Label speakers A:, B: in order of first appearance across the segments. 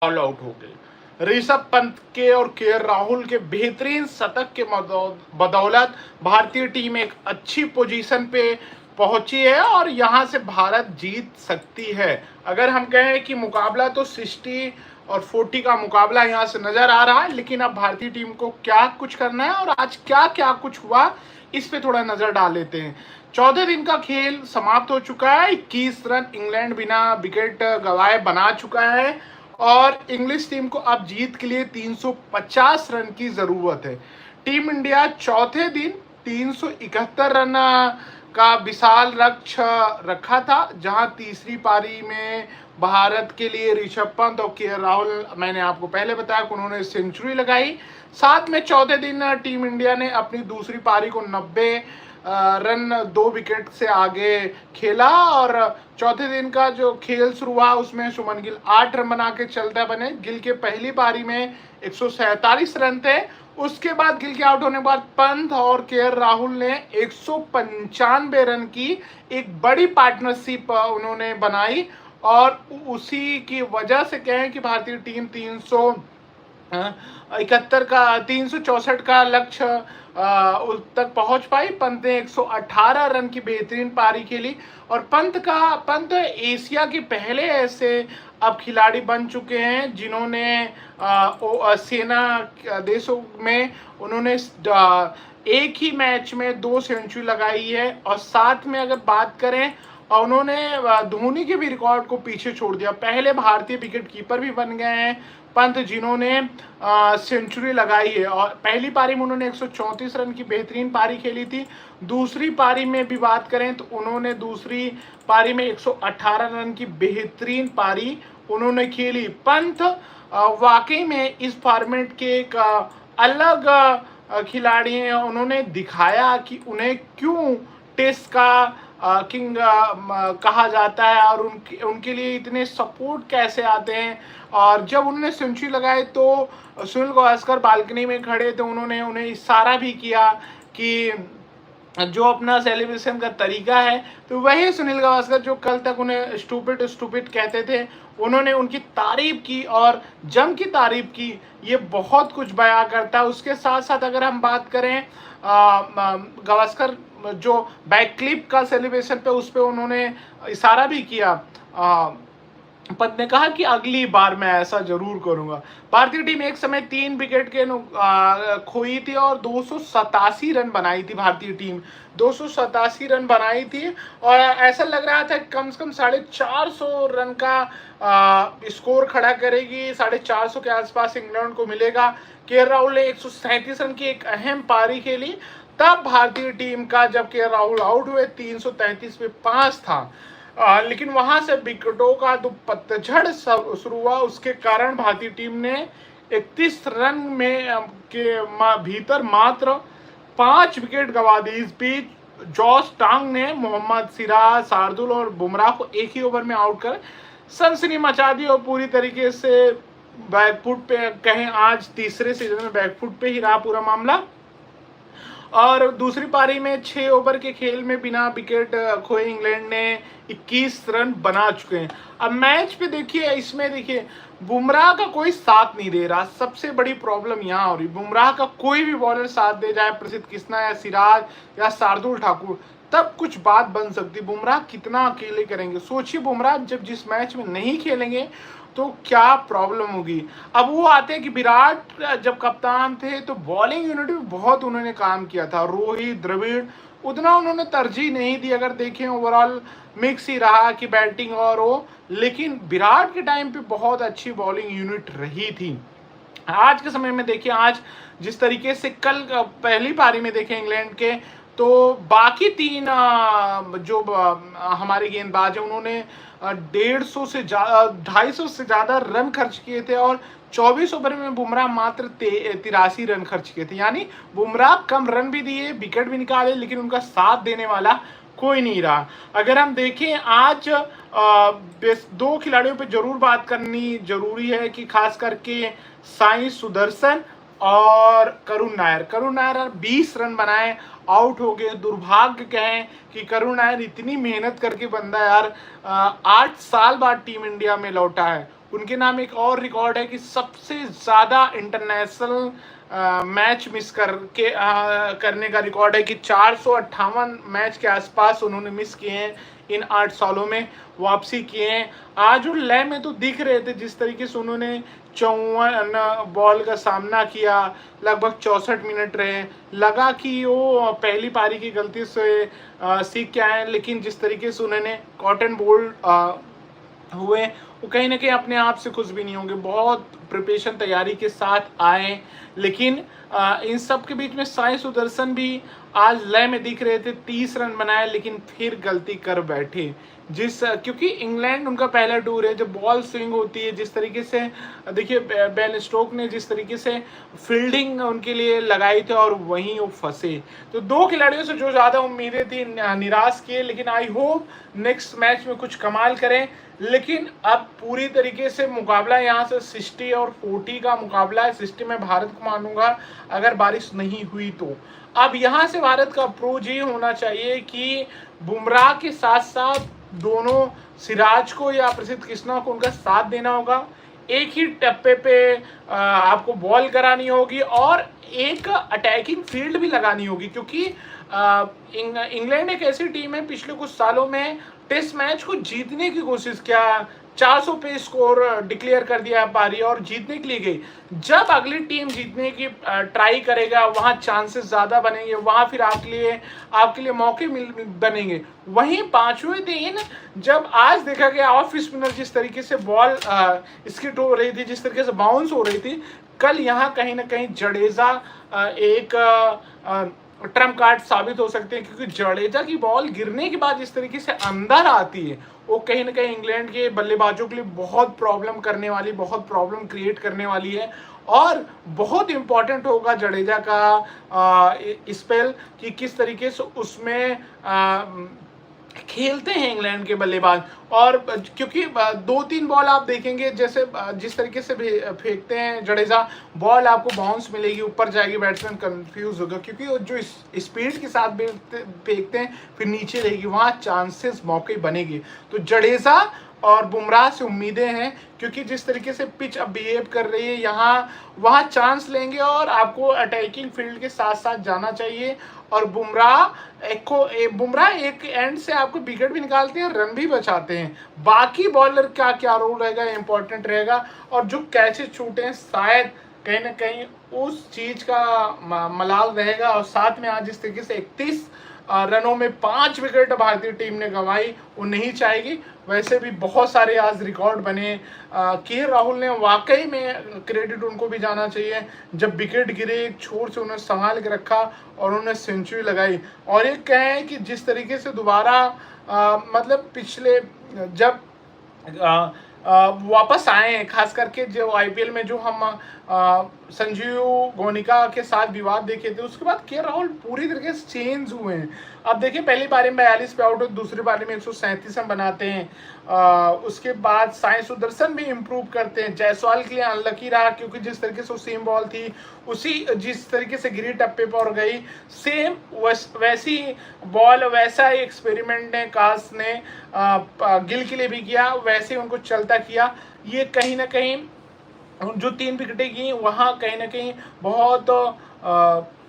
A: All out हो गए। ऋषभ पंत के और के राहुल के बेहतरीन शतक के बदौलत भारतीय टीम एक अच्छी पोजीशन पे पहुंची है और यहां से भारत जीत सकती है। अगर हम कहें कि मुकाबला तो 60 और 40 का मुकाबला यहां से नजर आ रहा है, लेकिन अब भारतीय टीम को क्या कुछ करना है और आज क्या क्या कुछ हुआ इस पे थोड़ा नजर डाल लेते हैं। 14 दिन का खेल समाप्त हो चुका है। 21 रन इंग्लैंड बिना विकेट गंवाए बना चुका है और इंग्लिश टीम को अब जीत के लिए 350 रन की जरूरत है। टीम इंडिया चौथे दिन 371 रन का विशाल लक्ष्य रखा था, जहां तीसरी पारी में भारत के लिए ऋषभ पंत और के राहुल, मैंने आपको पहले बताया कि उन्होंने सेंचुरी लगाई। साथ में चौथे दिन टीम इंडिया ने अपनी दूसरी पारी को 90 रन 2 विकेट से आगे खेला और चौथे दिन का जो खेल शुरू हुआ उसमें शुभमन गिल 8 रन बना के चलता बने। गिल के पहली पारी में 147 रन थे। उसके बाद गिल के आउट होने के बाद पंत और के राहुल ने 195 रन की एक बड़ी पार्टनरशिप उन्होंने बनाई और उसी की वजह से कहें कि भारतीय टीम 364 का लक्ष्य उस तक पहुंच पाई। पंत ने 118 रन की बेहतरीन पारी खेली और पंत एशिया के पहले ऐसे अब खिलाड़ी बन चुके हैं जिन्होंने सेना देशों में उन्होंने एक ही मैच में 2 सेंचुरी लगाई है। और साथ में अगर बात करें, उन्होंने धोनी के भी रिकॉर्ड को पीछे छोड़ दिया। पहले भारतीय विकेट कीपर भी बन गए हैं पंत, जिन्होंने सेंचुरी लगाई है और पहली पारी में उन्होंने 134 रन की बेहतरीन पारी खेली थी। दूसरी पारी में भी बात करें तो उन्होंने दूसरी पारी में 118 रन की बेहतरीन पारी उन्होंने खेली। पंत वाकई में इस फॉर्मेट के एक अलग खिलाड़ी हैं। उन्होंने दिखाया कि उन्हें क्यों टेस्ट का किंग कहा जाता है और उनके लिए इतने सपोर्ट कैसे आते हैं। और जब उन्होंने सेंचुरी लगाए तो सुनील गावस्कर बालकनी में खड़े थे, उन्होंने उन्हें इशारा भी किया कि जो अपना सेलिब्रेशन का तरीका है तो वही सुनील गावस्कर जो कल तक उन्हें स्टूपिड स्टूपिड कहते थे, उन्होंने उनकी तारीफ की और जम की तारीफ की। ये बहुत कुछ बयां करता है। उसके साथ साथ अगर हम बात करें गावस्कर जो बैक क्लिप का सेलिब्रेशन पे उस पे उन्होंने इशारा भी किया। पंत ने कहा कि अगली बार मैं ऐसा जरूर करूंगा। भारतीय टीम एक समय 3 विकेट के खोई थी और 287 रन बनाई थी। भारतीय टीम 287 रन बनाई थी और ऐसा लग रहा था कम से कम 450 रन का स्कोर खड़ा करेगी। 450 के आसपास इंग्लैंड को मिलेगा। के राहुल ने 137 रन की एक अहम पारी खेली। तब भारतीय टीम का जब के राहुल आउट हुए 333 पे 5 था। लेकिन वहां से विकेटों का जो पतझड़ शुरू हुआ उसके कारण भारतीय टीम ने 31 रन में के भीतर मात्र 5 विकेट गंवा दी। इस बीच जॉस टांग ने मोहम्मद सिराज, शार्दुल और बुमराह को एक ही ओवर में आउट कर सनसनी मचा दी और पूरी तरीके से बैकफुट पे कहें, आज तीसरे सीजन में बैकफुट पे ही रहा पूरा मामला। और दूसरी पारी में 6 ओवर के खेल में बिना विकेट खोए इंग्लैंड ने 21 रन बना चुके हैं। अब मैच पे देखिए, इसमें देखिए बुमराह का कोई साथ नहीं दे रहा। सबसे बड़ी प्रॉब्लम यहाँ हो रही, बुमराह का कोई भी बॉलर साथ दे जाए, प्रसिद्ध कृष्णा या सिराज या शार्दुल ठाकुर, तब कुछ बात बन सकती। बुमराह कितना अकेले करेंगे? सोचिए बुमराह जब जिस मैच में नहीं खेलेंगे तो क्या प्रॉब्लम होगी। अब वो आते हैं कि विराट जब कप्तान थे तो बॉलिंग यूनिट भी बहुत उन्होंने काम किया था। रोहित, द्रविड़ उतना उन्होंने तरजीह नहीं दी। अगर देखें ओवरऑल मिक्स ही रहा कि बैटिंग और वो, लेकिन विराट के टाइम पे बहुत अच्छी बॉलिंग यूनिट रही थी। आज के समय में देखिए, आज जिस तरीके से कल पहली पारी में देखें इंग्लैंड के, तो बाकी 3 जो हमारे गेंदबाज हैं उन्होंने 150 से 250 से ज्यादा रन खर्च किए थे और 24 ओवर में बुमराह मात्र 83 रन खर्च किए थे। यानी बुमराह कम रन भी दिए, विकेट भी निकाले, लेकिन उनका साथ देने वाला कोई नहीं रहा। अगर हम देखें आज 2 खिलाड़ियों पे जरूर बात करनी जरूरी है कि खास करके साई सुदर्शन और करुण नायर 20 रन बनाए, आउट हो गए। दुर्भाग्य कहें कि करुण नायर इतनी मेहनत करके बंदा यार 8 साल बाद टीम इंडिया में लौटा है, उनके नाम एक और रिकॉर्ड है कि सबसे ज़्यादा इंटरनेशनल मैच मिस करने का रिकॉर्ड है कि 458 मैच के आसपास उन्होंने मिस किए हैं इन 8 सालों में, वापसी किए हैं। आज वो लय में तो दिख रहे थे जिस तरीके से उन्होंने 54 बॉल का सामना किया, लगभग 64 मिनट रहे, लगा कि वो पहली पारी की गलती से सीख के आए, लेकिन जिस तरीके से उन्होंने कॉटन बोल्ड हुए वो कहीं ना कहीं अपने आप से खुश भी नहीं होंगे, बहुत प्रिपरेशन तैयारी के साथ आए। लेकिन इन सब के बीच में साई सुदर्शन भी आज लय में दिख रहे थे, 30 रन बनाए लेकिन फिर गलती कर बैठे। क्योंकि इंग्लैंड उनका पहला टूर है, जब बॉल स्विंग होती है जिस तरीके से देखिए बेन स्टोक ने जिस तरीके से फील्डिंग उनके लिए लगाई थी और वहीं वो फंसे। तो दो खिलाड़ियों से जो ज़्यादा उम्मीदें थी निराश किए, लेकिन आई होप नेक्स्ट मैच में कुछ कमाल करें। लेकिन अब पूरी तरीके से मुकाबला यहाँ से 60 और 40 का मुकाबला है। 60 में भारत को मानूंगा अगर बारिश नहीं हुई तो। अब यहाँ से भारत का अप्रोच ये होना चाहिए कि बुमराह के साथ साथ दोनों सिराज को या प्रसिद्ध कृष्णा को उनका साथ देना होगा, एक ही टप्पे पे आपको बॉल करानी होगी और एक अटैकिंग फील्ड भी लगानी होगी। क्योंकि इंग्लैंड एक ऐसी टीम है पिछले कुछ सालों में टेस्ट मैच को जीतने की कोशिश किया, 400 पे स्कोर डिक्लेयर कर दिया पारी और जीतने के लिए गई। जब अगली टीम जीतने की ट्राई करेगा वहाँ चांसेस ज़्यादा बनेंगे, वहाँ फिर आपके लिए मौके बनेंगे। वहीं पांचवें दिन जब आज देखा गया ऑफ स्पिनर जिस तरीके से बॉल स्किट हो रही थी, जिस तरीके से बाउंस हो रही थी, कल यहाँ कहीं ना कहीं जडेजा एक ट्रम्प कार्ड साबित हो सकते हैं। क्योंकि जडेजा की बॉल गिरने के बाद जिस तरीके से अंदर आती है वो कहीं ना कहीं इंग्लैंड के बल्लेबाजों के लिए बहुत प्रॉब्लम करने वाली, बहुत प्रॉब्लम क्रिएट करने वाली है। और बहुत इंपॉर्टेंट होगा जडेजा का स्पेल कि किस तरीके से उसमें खेलते हैं इंग्लैंड के बल्लेबाज। और क्योंकि 2-3 बॉल आप देखेंगे जैसे जिस तरीके से फेंकते हैं जडेजा, बॉल आपको बाउंस मिलेगी, ऊपर जाएगी, बैट्समैन कंफ्यूज होगा। क्योंकि वो जो स्पीड के साथ फेंकते हैं फिर नीचे रहेगी, वहाँ चांसेस मौके बनेगी। तो जडेजा और बुमराह से उम्मीदें हैं क्योंकि जिस तरीके से पिच अब बिहेव कर रही है यहाँ वहाँ चांस लेंगे और आपको अटैकिंग फील्ड के साथ साथ जाना चाहिए। और बुमराह एक एंड से आपको विकेट भी निकालते हैं, रन भी बचाते हैं। बाकी बॉलर का क्या रोल रहेगा इंपॉर्टेंट रहेगा। और जो कैचेस छूटे हैं शायद कहीं ना कहीं उस चीज का मलाल रहेगा। और साथ में आज जिस तरीके से 31 रनों में 5 विकेट भारतीय टीम ने गंवाई वो नहीं चाहेगी। वैसे भी बहुत सारे आज रिकॉर्ड बने। के राहुल ने वाकई में क्रेडिट उनको भी जाना चाहिए, जब विकेट गिरे एक छोर से उन्होंने संभाल के रखा और उन्होंने सेंचुरी लगाई। और एक कहें कि जिस तरीके से दोबारा मतलब पिछले जब वापस आए हैं, खास करके जो आईपीएल में जो हम संजीव गोनिका के साथ विवाद देखे थे उसके बाद के राहुल पूरी तरीके से चेंज हुए हैं। अब देखिए पहली पारी में 42 पे आउट हो, दूसरी पारी में 137 रन बनाते हैं। उसके बाद साई सुदर्शन भी इम्प्रूव करते हैं। जायसवाल के लिए अनलकी रहा क्योंकि जिस तरीके से सेम बॉल थी उसी जिस तरीके से गिरी टप्पे पर गई, सेम वैसी बॉल वैसा ही एक्सपेरिमेंट ने कास ने गिल के लिए भी किया, वैसे उनको चलता किया। ये कहीं ना कहीं जो 3 विकेटें की वहाँ कहीं ना कहीं बहुत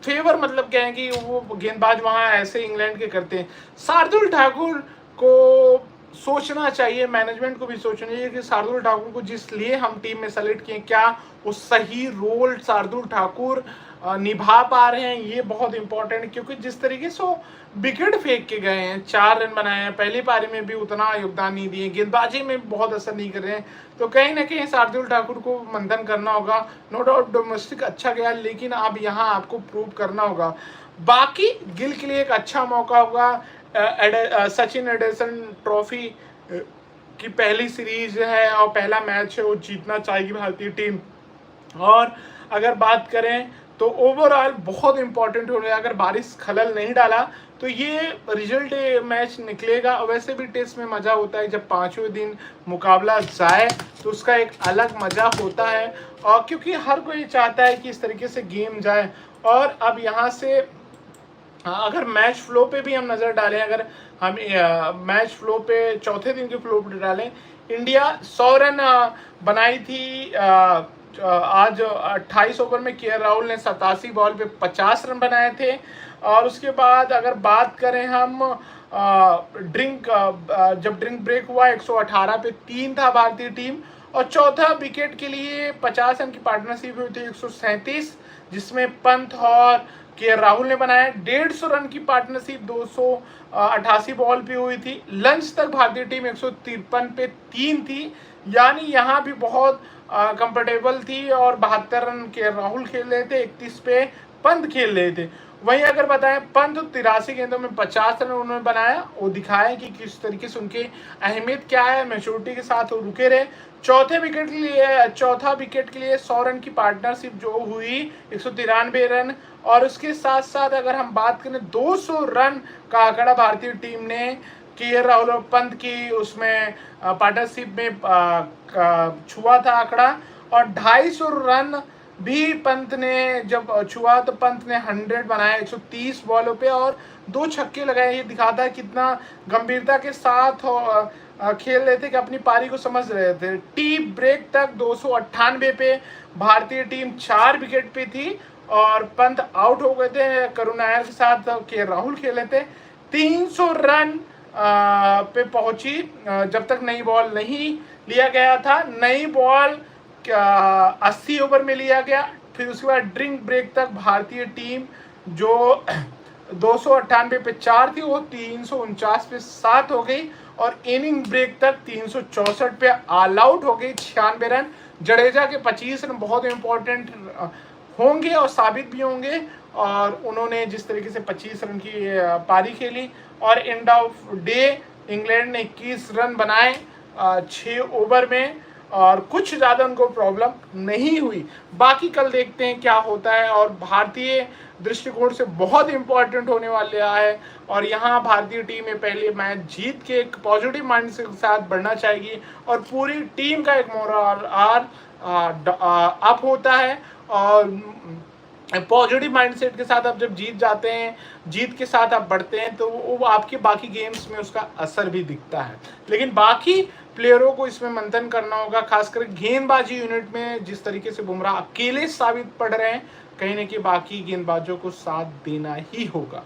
A: फेवर मतलब क्या है कि वो गेंदबाज वहाँ ऐसे इंग्लैंड के करते हैं। शार्दुल ठाकुर को सोचना चाहिए, मैनेजमेंट को भी सोचना चाहिए कि शार्दुल ठाकुर को जिस लिए हम टीम में सेलेक्ट किए क्या वो सही रोल शार्दुल ठाकुर निभा पा रहे हैं। ये बहुत इंपॉर्टेंट है क्योंकि जिस तरीके से वो विकेट फेंक के गए हैं, 4 रन बनाए हैं, पहली पारी में भी उतना योगदान नहीं दिए, गेंदबाजी में बहुत असर नहीं कर रहे हैं। तो कहीं ना कहीं शार्दुल ठाकुर को मंथन करना होगा। नो डाउट डोमेस्टिक अच्छा गया लेकिन अब यहाँ आपको प्रूव करना होगा। बाकी गिल के लिए एक अच्छा मौका होगा। सचिन एडिसन ट्रॉफी की पहली सीरीज है और पहला मैच है, वो जीतना चाहेगी भारतीय टीम। और अगर बात करें तो ओवरऑल बहुत इंपॉर्टेंट हो रहा है। अगर बारिश खलल नहीं डाला तो ये रिजल्ट मैच निकलेगा। वैसे भी टेस्ट में मज़ा होता है जब 5वें दिन मुकाबला जाए तो उसका एक अलग मज़ा होता है। और क्योंकि हर कोई चाहता है कि इस तरीके से गेम जाए। और अब यहाँ से अगर मैच फ्लो पे भी हम नज़र डालें, अगर हम मैच फ्लो पे चौथे दिन के फ्लो पे डालें, इंडिया 100 रन बनाई थी। आज 28 ओवर में के राहुल ने 87 बॉल पे 50 रन बनाए थे। और उसके बाद अगर बात करें हम जब ड्रिंक ब्रेक हुआ 118 पे 3 था भारतीय टीम। और चौथा विकेट के लिए 50 रन की पार्टनरशिप हुई थी 137, जिसमें पंत और के राहुल ने बनाया। 150 रन की पार्टनरशिप 288 बॉल पे हुई थी। लंच तक भारतीय टीम 153 पे 3 थी, यानी यहाँ भी बहुत कंफर्टेबल थी। और 72 रन के राहुल खेल रहे थे, 31 पे पंत खेल रहे थे। वहीं अगर बताएं पंत 83 गेंदों में 50 रन उन्होंने बनाया, वो दिखाया कि किस तरीके से उनकी अहमियत क्या है, मैच्योरिटी के साथ वो रुके रहे। चौथा विकेट के लिए 100 रन की पार्टनरशिप जो हुई 193 रन। और उसके साथ साथ अगर हम बात करें 200 रन का आंकड़ा भारतीय टीम ने के राहुल और पंत की उसमें पार्टनरशिप में छुआ था आंकड़ा। और 250 रन भी पंत ने जब छुआ तो पंत ने 100 बनाया 130 बॉलों पे और 2 छक्के लगाए। ये दिखाता है कितना गंभीरता के साथ खेल रहे थे कि अपनी पारी को समझ रहे थे। टी ब्रेक तक 298 पे भारतीय टीम 4 विकेट पे थी और पंत आउट हो गए थे। करुण नायर के साथ के राहुल खेले थे। 300 रन पे पहुंची जब तक नई बॉल नहीं लिया गया था। नई बॉल 80 ओवर में लिया गया। फिर उसके बाद ड्रिंक ब्रेक तक भारतीय टीम जो 298 पे 4 थी वो 349 पे 7 हो गई। और इनिंग ब्रेक तक 364 पे ऑल आउट हो गई 96 रन। जडेजा के 25 रन बहुत इंपॉर्टेंट होंगे और साबित भी होंगे। और उन्होंने जिस तरीके से 25 रन की पारी खेली और एंड ऑफ डे इंग्लैंड ने 21 रन बनाए 6 ओवर में और कुछ ज़्यादा उनको प्रॉब्लम नहीं हुई। बाकी कल देखते हैं क्या होता है। और भारतीय दृष्टिकोण से बहुत इंपॉर्टेंट होने वाले है। और यहाँ भारतीय टीम में पहले मैच जीत के एक पॉजिटिव माइंड के साथ बढ़ना चाहिए और पूरी टीम का एक मोरल अप होता है। और पॉजिटिव माइंडसेट के साथ आप जब जीत जाते हैं, जीत के साथ आप बढ़ते हैं, तो वो आपके बाकी गेम्स में उसका असर भी दिखता है। लेकिन बाकी प्लेयरों को इसमें मंथन करना होगा, खासकर गेंदबाजी यूनिट में जिस तरीके से बुमराह अकेले साबित पड़ रहे हैं, कहीं ना कहीं बाकी गेंदबाजों को साथ देना ही होगा।